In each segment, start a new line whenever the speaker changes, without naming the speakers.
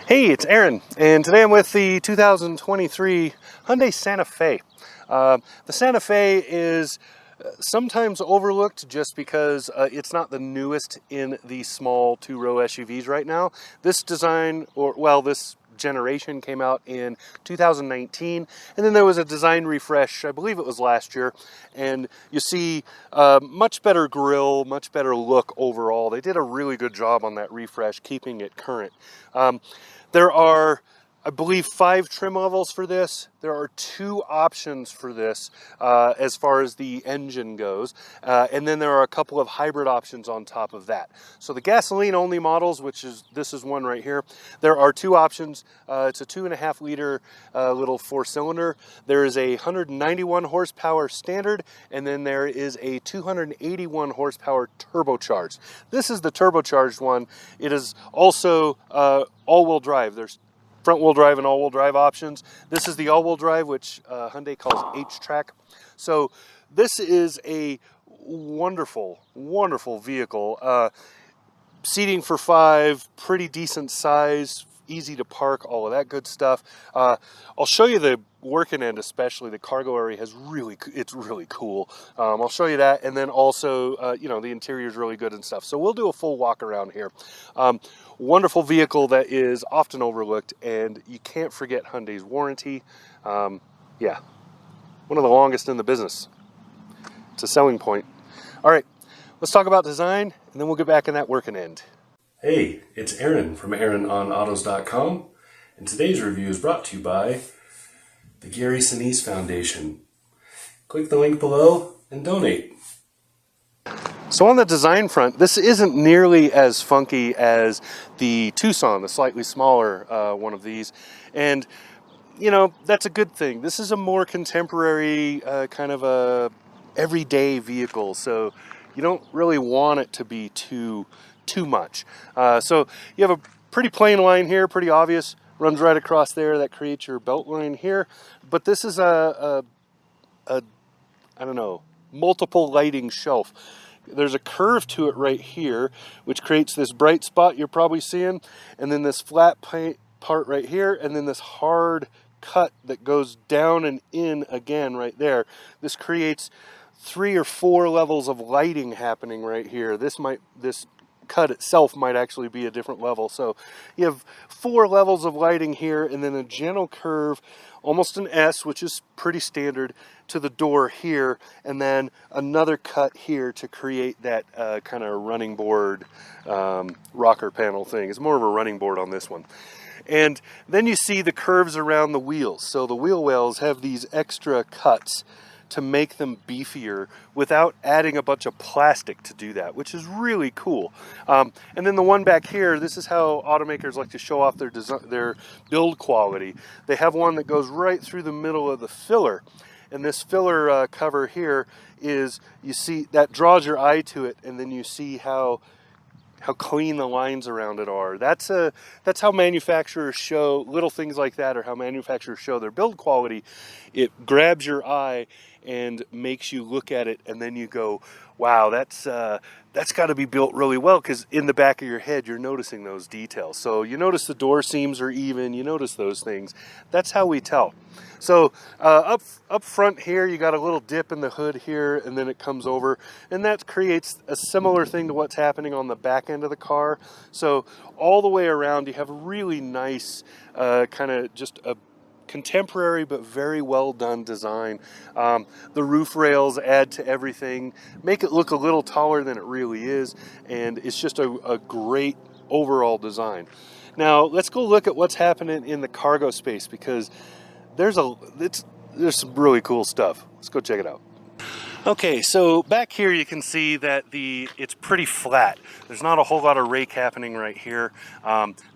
Hey, it's Aaron, and today I'm with the 2023 Hyundai Santa Fe. The Santa Fe is sometimes overlooked just because it's not the newest in the small two-row SUVs right now. This design, this generation came out in 2019, and then there was a design refresh, I believe it was last year, and you see much better grille, much better look overall. They did a really good job on that refresh, keeping it current. There are, I believe, 5 trim levels for this. There are 2 options for this as far as the engine goes. And then there are a couple of hybrid options on top of that. So the gasoline only models, this is one right here, there are 2 options. It's a 2.5 liter little 4-cylinder. There is a 191 horsepower standard, and then there is a 281 horsepower turbocharged. This is the turbocharged one. It is also all-wheel drive. There's front-wheel drive and all-wheel drive options. This is the all-wheel drive, which Hyundai calls H-Track. So this is a wonderful, wonderful vehicle. Seating for 5, pretty decent size, easy to park, all of that good stuff. I'll show you the working end, especially the cargo area it's really cool. I'll show you that, and then also the interior is really good and stuff. So we'll do a full walk around here. Wonderful vehicle that is often overlooked, and you can't forget Hyundai's warranty. Yeah, one of the longest in the business. It's a selling point. All right, let's talk about design, and then we'll get back in that working end. Hey, it's Aaron from AaronOnAutos.com, and today's review is brought to you by the Gary Sinise Foundation. Click the link below and donate. So on the design front, this isn't nearly as funky as the Tucson, the slightly smaller one of these. And, that's a good thing. This is a more contemporary kind of a everyday vehicle. So you don't really want it to be too much. So you have a pretty plain line here, pretty obvious. Runs right across there. That creates your belt line here. But this is I don't know, multiple lighting shelf. There's a curve to it right here, which creates this bright spot you're probably seeing, and then this flat part right here, and then this hard cut that goes down and in again right there. This creates 3 or 4 levels of lighting happening right here. This cut itself might actually be a different level. So you have 4 levels of lighting here, and then a gentle curve, almost an S, which is pretty standard, to the door here, and then another cut here to create that kind of running board rocker panel thing. It's more of a running board on this one. And then you see the curves around the wheels. So the wheel wells have these extra cuts to make them beefier without adding a bunch of plastic to do that, which is really cool. And then the one back here, this is how automakers like to show off their build quality. They have one that goes right through the middle of the filler. And this filler cover here is, you see, that draws your eye to it, and then you see how clean the lines around it are. That's how manufacturers show little things like that, or how manufacturers show their build quality. It grabs your eye and makes you look at it, and then you go, wow, that's got to be built really well, because in the back of your head you're noticing those details. So you notice the door seams are even, you notice those things. That's how we tell. So up front here, you got a little dip in the hood here, and then it comes over, and that creates a similar thing to what's happening on the back end of the car. So all the way around, you have a really nice kind of just a contemporary but very well done design. The roof rails add to everything, make it look a little taller than it really is, and it's just a great overall design. Now let's go look at what's happening in the cargo space, because there's some really cool stuff. Let's go check it out. Okay, so back here you can see that it's pretty flat. There's not a whole lot of rake happening right here.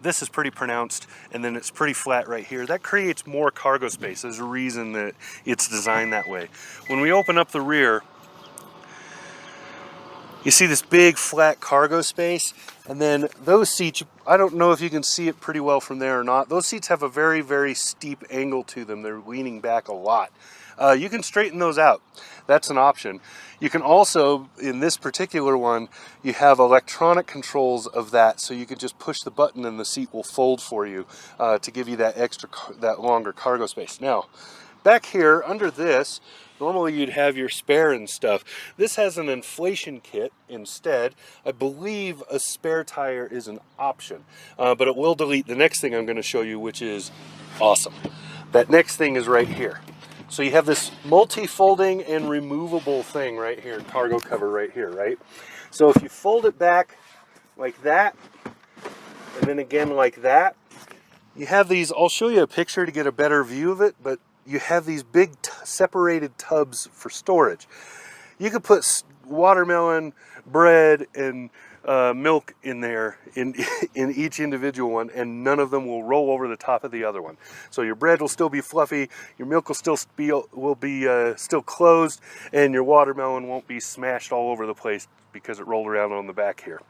This is pretty pronounced, and then it's pretty flat right here. That creates more cargo space. There's a reason that it's designed that way. When we open up the rear, you see this big flat cargo space, and then those seats, I don't know if you can see it pretty well from there or not. Those seats have a very, very steep angle to them. They're leaning back a lot. You can straighten those out. That's an option. You can also, in this particular one, you have electronic controls of that, so you can just push the button and the seat will fold for you to give you that that longer cargo space. Now, back here under this, normally you'd have your spare and stuff. This has an inflation kit instead. I believe a spare tire is an option, but it will delete the next thing I'm going to show you, which is awesome. That next thing is right here. So you have this multi-folding and removable thing right here, cargo cover right here, right? So if you fold it back like that, and then again like that, you have these, I'll show you a picture to get a better view of it, but you have these big separated tubs for storage. You could put watermelon, bread, and milk in there in each individual one, and none of them will roll over the top of the other one. So your bread will still be fluffy, your milk will still be still closed, and your watermelon won't be smashed all over the place because it rolled around on the back here.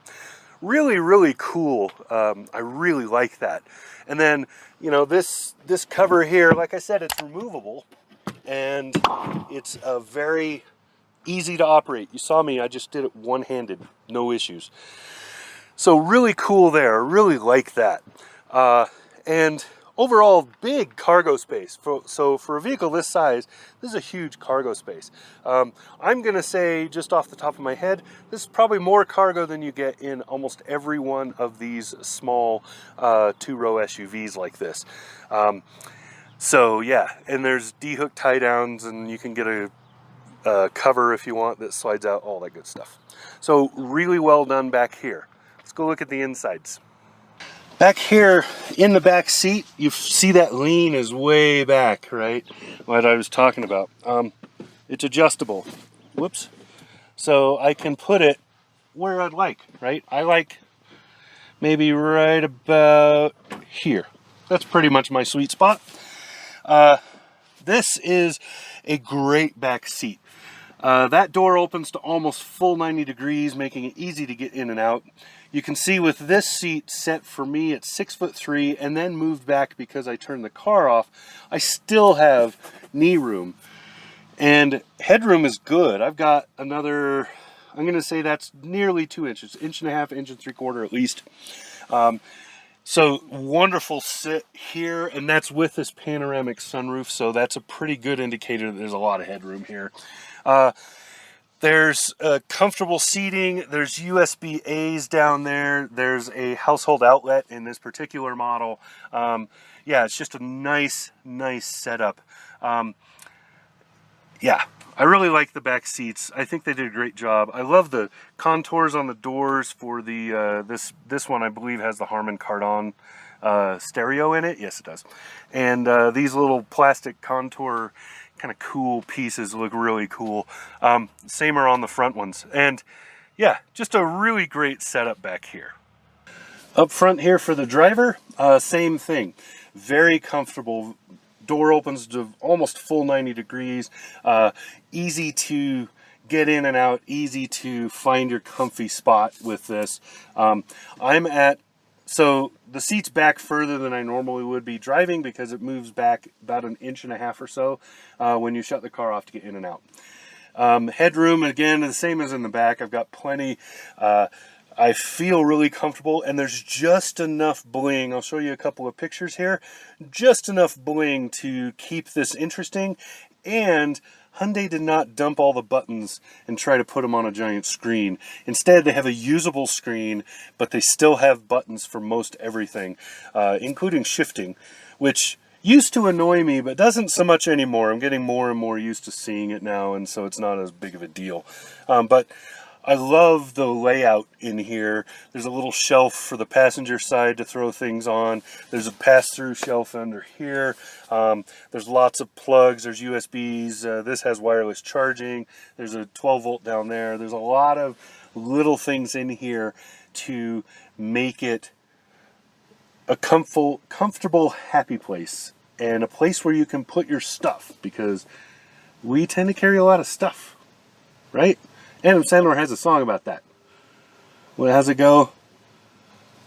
Really, really cool. I really like that. And then, you know, this cover here, like I said, it's removable, and it's a very easy to operate. You saw me, I just did it one-handed, no issues. So really cool there, really like that. And overall, big cargo space. So for a vehicle this size, this is a huge cargo space. I'm gonna say, just off the top of my head, this is probably more cargo than you get in almost every one of these small two-row SUVs like this. So yeah, and there's D-hook tie downs, and you can get a cover if you want that slides out, all that good stuff. So really well done back here. Let's go look at the insides. Back here in the back seat, you see that lean is way back, right? What I was talking about. It's adjustable. Whoops. So I can put it where I'd like, right? I like maybe right about here. That's pretty much my sweet spot. This is a great back seat. That door opens to almost full 90 degrees, making it easy to get in and out. You can see with this seat set for me at 6'3" and then moved back because I turned the car off, I still have knee room. And headroom is good. I've got another, I'm going to say that's nearly 2 inches, 1.5 inches, 1.75 inches at least. So wonderful sit here, and that's with this panoramic sunroof, so that's a pretty good indicator that there's a lot of headroom here. There's comfortable seating, there's USB-A's down there, there's a household outlet in this particular model. Yeah, it's just a nice setup. Yeah, I really like the back seats. I think they did a great job. I love the contours on the doors for the this one. I believe has the Harman Kardon stereo in it. Yes, it does. And these little plastic contour kind of cool pieces look really cool. Same are on the front ones. And yeah, just a really great setup back here. Up front here for the driver, same thing. Very comfortable. Door opens to almost full 90 degrees. Easy to get in and out, easy to find your comfy spot with this. So the seat's back further than I normally would be driving because it moves back about 1.5 inches or so when you shut the car off to get in and out. Headroom, again, the same as in the back. I've got plenty. I feel really comfortable, and there's just enough bling. I'll show you a couple of pictures here. Just enough bling to keep this interesting, and Hyundai did not dump all the buttons and try to put them on a giant screen. Instead, they have a usable screen, but they still have buttons for most everything, including shifting, which used to annoy me, but doesn't so much anymore. I'm getting more and more used to seeing it now, and so it's not as big of a deal. But I love the layout in here. There's a little shelf for the passenger side to throw things on. There's a pass-through shelf under here. There's lots of plugs. There's USBs. This has wireless charging. There's a 12 volt down there. There's a lot of little things in here to make it a comfortable, happy place, and a place where you can put your stuff, because we tend to carry a lot of stuff, right? Adam Sandler has a song about that. Well, how's it go?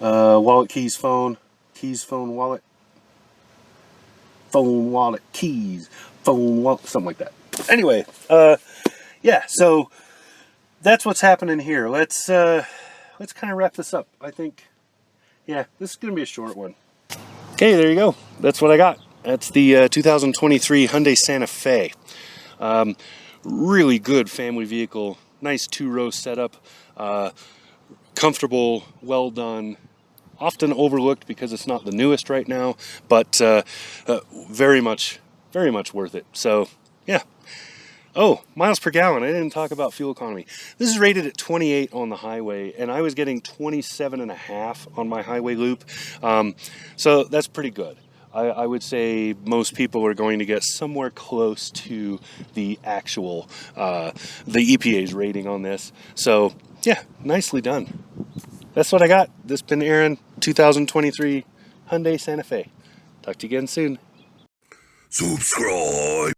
Wallet, keys, phone, wallet. Phone, wallet, keys, phone, well, something like that. Anyway, yeah, so that's what's happening here. Let's kind of wrap this up. I think, yeah, this is going to be a short one. Okay, there you go. That's what I got. That's the 2023 Hyundai Santa Fe. Really good family vehicle. Nice two-row setup. Comfortable, well done. Often overlooked because it's not the newest right now, but very much worth it. So, yeah. Oh, miles per gallon. I didn't talk about fuel economy. This is rated at 28 on the highway, and I was getting 27.5 on my highway loop. So that's pretty good. I would say most people are going to get somewhere close to the actual, the EPA's rating on this. So, yeah, nicely done. That's what I got. This has been Aaron, 2023 Hyundai Santa Fe. Talk to you again soon. Subscribe.